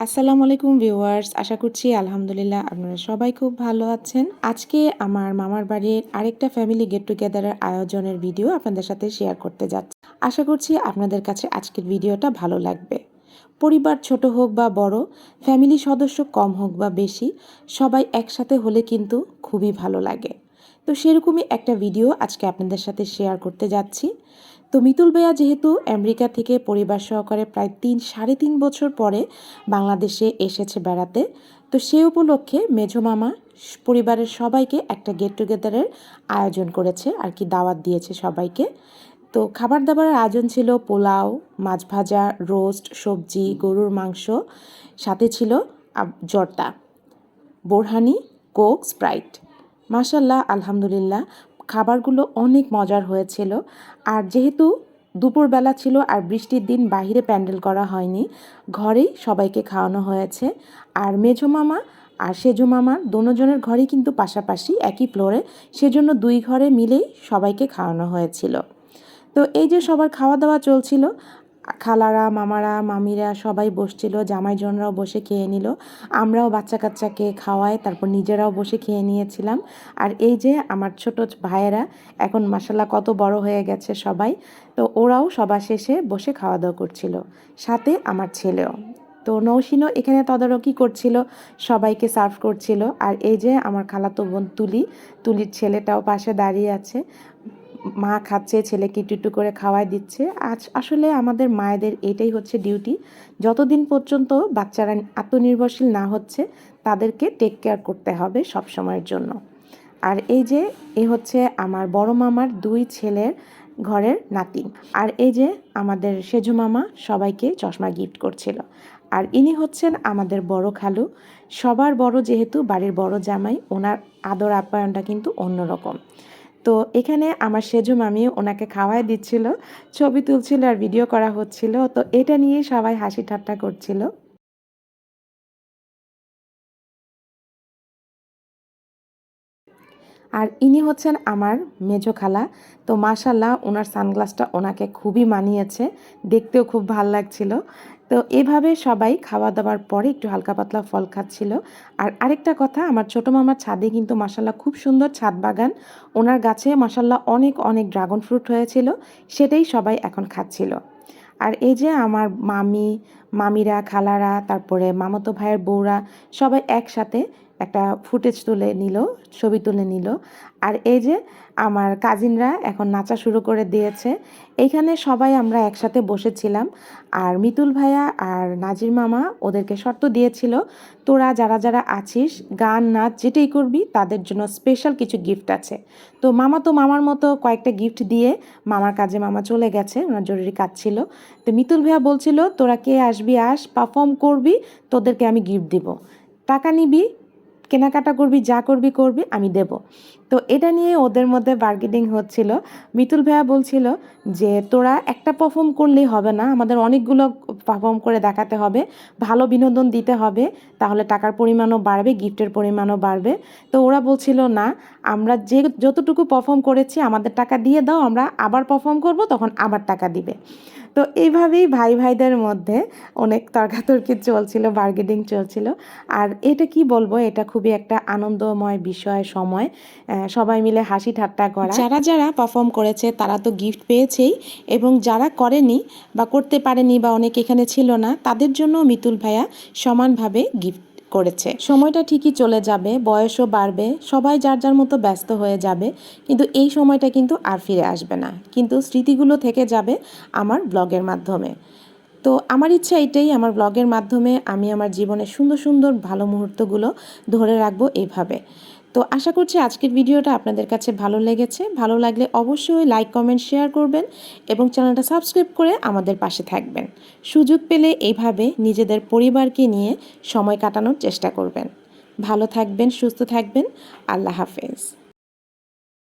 আসসালামু আলাইকুম ভিউয়ার্স, আশা করছি আলহামদুলিল্লাহ আপনারা সবাই খুব ভালো আছেন। আজকে আমার মামার বাড়ির আরেকটা ফ্যামিলি গেট টুগেদারের আয়োজনের ভিডিও আপনাদের সাথে শেয়ার করতে যাচ্ছি। আশা করছি আপনাদের কাছে আজকের ভিডিওটা ভালো লাগবে। পরিবার ছোট হোক বা বড়, ফ্যামিলি সদস্য কম হোক বা বেশি, সবাই একসাথে হলে কিন্তু খুবই ভালো লাগে। তো সেরকমই একটা ভিডিও আজকে আপনাদের সাথে শেয়ার করতে যাচ্ছি। তো মিতুল ভাইয়া যেহেতু আমেরিকা থেকে পরিবার সহকারে প্রায় 3-3.5 বছর পরে বাংলাদেশে এসেছে বেড়াতে, তো সে উপলক্ষে মেজো মামা পরিবারের সবাইকে একটা গেট টুগেদারের আয়োজন করেছে আর কি, দাওয়াত দিয়েছে সবাইকে। তো খাবার দাবারের আয়োজন ছিল পোলাও, মাছ ভাজা, রোস্ট, সবজি, গরুর মাংস, সাথে ছিল জর্দা, বোরহানি, কোক, স্প্রাইট। মাশাল্লাহ, আলহামদুলিল্লাহ, খাবারগুলো অনেক মজার হয়েছিল। আর যেহেতু দুপুরবেলা ছিল আর বৃষ্টির দিন, বাহিরে প্যান্ডেল করা হয়নি, ঘরেই সবাইকে খাওয়ানো হয়েছে। আর মেঝো মামা আর সেজো মামার দোনোজনের ঘরেই কিন্তু পাশাপাশি একই ফ্লোরে, সেজন্য 2 ঘরে মিলেই সবাইকে খাওয়ানো হয়েছিল। তো এই যে সবার খাওয়া দাওয়া চলছিল, খালারা, মামারা, মামিরা সবাই বসছিল, জামাইজনরাও বসে খেয়ে নিল, আমরাও বাচ্চা কাচ্চাকে খাওয়াই, তারপর নিজেরাও বসে খেয়ে নিয়েছিলাম। আর এই যে আমার ছোট ভাইয়েরা এখন মাশাল্লাহ কত বড় হয়ে গেছে সবাই, তো ওরাও সবার শেষে বসে খাওয়া দাওয়া করছিল, সাথে আমার ছেলেও। তো নৌসিনও এখানে তদারকি করছিল, সবাইকে সার্ভ করছিল। আর এই যে আমার খালাতো বোন তুলির ছেলেটাও পাশে দাঁড়িয়ে আছে, মা খাচ্ছে, ছেলেকে একটু একটু করে খাওয়াই দিচ্ছে। আসলে আমাদের মায়েদের এটাই হচ্ছে ডিউটি, যতদিন পর্যন্ত বাচ্চারা আত্মনির্ভরশীল না হচ্ছে তাদেরকে টেক কেয়ার করতে হবে সব সময়ের জন্য। আর এই যে হচ্ছে আমার বড় মামার 2 ছেলের ঘরের নাতি। আর এই যে আমাদের সেজু মামা সবাইকে চশমা গিফট করছিল। আর ইনি হচ্ছেন আমাদের বড় খালু, সবার বড়, যেহেতু বাড়ির বড় জামাই, ওনার আদর আপ্যায়নটা কিন্তু অন্যরকম। তো এখানে আমার সেজু মামি ওনাকে খাওয়াই দিচ্ছিল, ছবি তুলছিল আর ভিডিও করা হচ্ছিল। তো এটা নিয়ে সবাই হাসি ঠাট্টা করছিল। আর ইনি হচ্ছেন আমার মেজো খালা। তো মাশাল্লাহ, ওনার সানগ্লাসটা ওনাকে খুবই মানিয়েছে, দেখতেও খুব ভাল লাগছিল। তো এভাবে সবাই খাওয়া দাওয়ার পরে একটু হালকা পাতলা ফল খাচ্ছিল। আর আরেকটা কথা, আমার ছোটো মামার ছাদে কিন্তু মাশাল্লাহ খুব সুন্দর ছাদ বাগান, ওনার গাছে মাশাল্লাহ অনেক অনেক ড্রাগন ফ্রুট হয়েছিল, সেটাই সবাই এখন খাচ্ছিল। আর এই যে আমার মামিরা, খালারা, তারপরে মামাতো ভাইয়ের বউরা সবাই একসাথে একটা ফুটেজ তুলে নিল, ছবি তুলে নিল। আর এই যে আমার কাজিনরা এখন নাচা শুরু করে দিয়েছে। এইখানে সবাই আমরা একসাথে বসেছিলাম। আর মিতুল ভাইয়া আর নাজির মামা ওদেরকে শর্ত দিয়েছিল, তোরা যারা যারা আছিস, গান নাচ যেটাই করবি তাদের জন্য স্পেশাল কিছু গিফট আছে। তো মামা তো মামার মতো কয়েকটা গিফট দিয়ে মামার কাজে মামা চলে গেছে, ওনার জরুরি কাজ ছিল। তো মিতুল ভাইয়া বলছিল, তোরা কে আসবি আস, পারফর্ম করবি, তোদেরকে আমি গিফট দিব, টাকা নিবি, কেনাকাটা করবি, যা করবি করবি, আমি দেব। তো এটা নিয়ে ওদের মধ্যে বার্গেনিং হচ্ছিল। মিতুল ভাইয়া বলছিল যে তোরা একটা পারফর্ম করলেই হবে না, আমাদের অনেকগুলো পারফর্ম করে দেখাতে হবে, ভালো বিনোদন দিতে হবে, তাহলে টাকার পরিমাণও বাড়বে, গিফটের পরিমাণও বাড়বে। তো ওরা বলছিল, না, আমরা যতটুকু পারফর্ম করেছি আমাদের টাকা দিয়ে দাও, আমরা আবার পারফর্ম করব, তখন আবার টাকা দিবে। তো এইভাবেই ভাই ভাইদের মধ্যে অনেক তর্কাতর্কি চলছিল, বার্গেনিং চলছিল। আর এটা কি বলবো, এটা খুবই একটা আনন্দময় বিষয়, সময়, সবাই মিলে হাসি ঠাট্টা করা। যারা যারা পারফর্ম করেছে তারা তো গিফট পেয়েছেই, এবং যারা করেনি বা করতে পারেনি বা অনেক এখানে ছিল না, তাদের জন্য মিতুল ভাইয়া সমানভাবে গিফট করেছে। সময়টা ঠিকই চলে যাবে, বয়সও বাড়বে, সবাই যার যার মতো ব্যস্ত হয়ে যাবে, কিন্তু এই সময়টা কিন্তু আর ফিরে আসবে না, কিন্তু স্মৃতিগুলো থেকে যাবে আমার ব্লগের মাধ্যমে। তো আমার ইচ্ছা এটাই, আমার ব্লগের মাধ্যমে আমি আমার জীবনের সুন্দর সুন্দর ভালো মুহূর্তগুলো ধরে রাখবো এইভাবে। তো আশা করছি আজকের ভিডিওটা আপনাদের কাছে ভালো লেগেছে। ভালো লাগলে অবশ্যই লাইক, কমেন্ট, শেয়ার করবেন এবং চ্যানেলটা সাবস্ক্রাইব করে আমাদের পাশে থাকবেন। সুযোগ পেলে এইভাবে নিজেদের পরিবারকে নিয়ে সময় কাটানোর চেষ্টা করবেন। ভালো থাকবেন, সুস্থ থাকবেন। আল্লাহ হাফেজ।